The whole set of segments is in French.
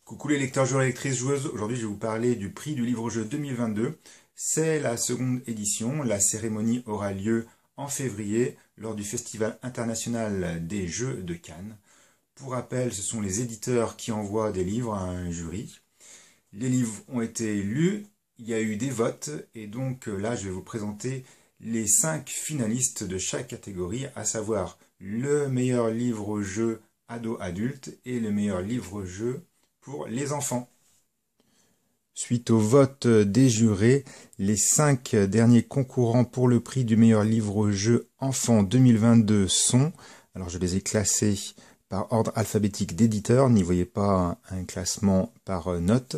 Coucou les lecteurs, joueurs et lectrices, joueuses. Aujourd'hui, je vais vous parler du prix du livre-jeu 2022. C'est la seconde édition. La cérémonie aura lieu en février lors du Festival international des Jeux de Cannes. Pour rappel, ce sont les éditeurs qui envoient des livres à un jury. Les livres ont été lus, il y a eu des votes et donc là, je vais vous présenter les 5 finalistes de chaque catégorie, à savoir le meilleur livre-jeu ado-adulte et le meilleur livre-jeu pour les enfants. Suite au vote des jurés, les 5 derniers concourants pour le prix du meilleur livre-jeu enfant 2022 sont, alors je les ai classés par ordre alphabétique d'éditeurs, n'y voyez pas un classement par note.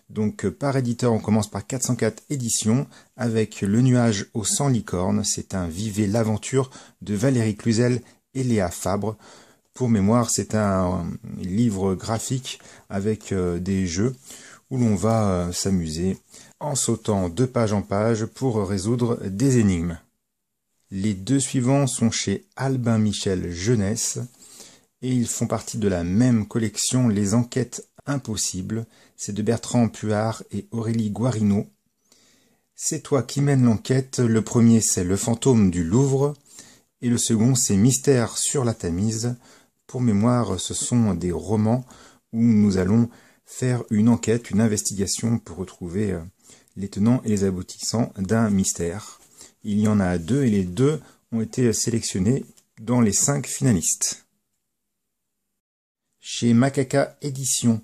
Donc par éditeur, on commence par 404 éditions avec Le Nuage aux 100 licornes, c'est un Vivez l'aventure de Valérie Cluzel et Léa Fabre. Pour mémoire, c'est un livre graphique avec des jeux où l'on va s'amuser en sautant de page en page pour résoudre des énigmes. Les 2 suivants sont chez Albin Michel Jeunesse et ils font partie de la même collection Les Enquêtes Impossibles. C'est de Bertrand Puard et Aurélie Guarino. C'est toi qui mènes l'enquête. Le premier, c'est Le fantôme du Louvre et le second, c'est Mystère sur la Tamise. Pour mémoire, ce sont des romans où nous allons faire une enquête, une investigation pour retrouver les tenants et les aboutissants d'un mystère. Il y en a 2 et les 2 ont été sélectionnés dans les 5 finalistes. Chez Macaca Éditions,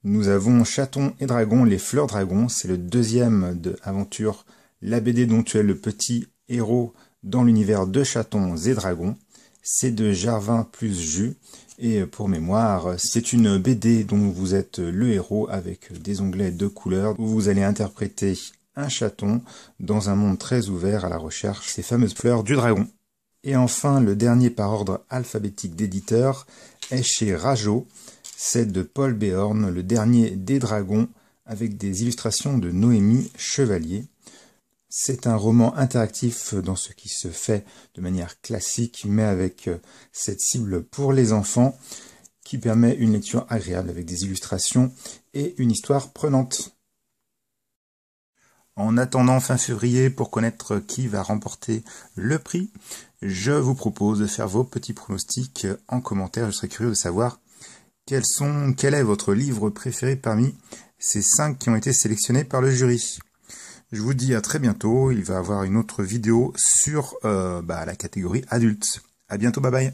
nous avons Chaton et Dragon, les Fleurs Dragons. C'est le 2e de aventure, la BD dont tu es le petit héros dans l'univers de Chatons et Dragons. C'est de Jarvin plus Jus, et pour mémoire, c'est une BD dont vous êtes le héros avec des onglets de couleurs, où vous allez interpréter un chaton dans un monde très ouvert à la recherche des fameuses fleurs du dragon. Et enfin, le dernier par ordre alphabétique d'éditeur est chez Rajo, c'est de Paul Béorn, le dernier des dragons, avec des illustrations de Noémie Chevalier. C'est un roman interactif dans ce qui se fait de manière classique, mais avec cette cible pour les enfants qui permet une lecture agréable avec des illustrations et une histoire prenante. En attendant fin février pour connaître qui va remporter le prix, je vous propose de faire vos petits pronostics en commentaire. Je serais curieux de savoir quel est votre livre préféré parmi ces 5 qui ont été sélectionnés par le jury. Je vous dis à très bientôt, il va y avoir une autre vidéo sur la catégorie adulte. À bientôt, bye bye.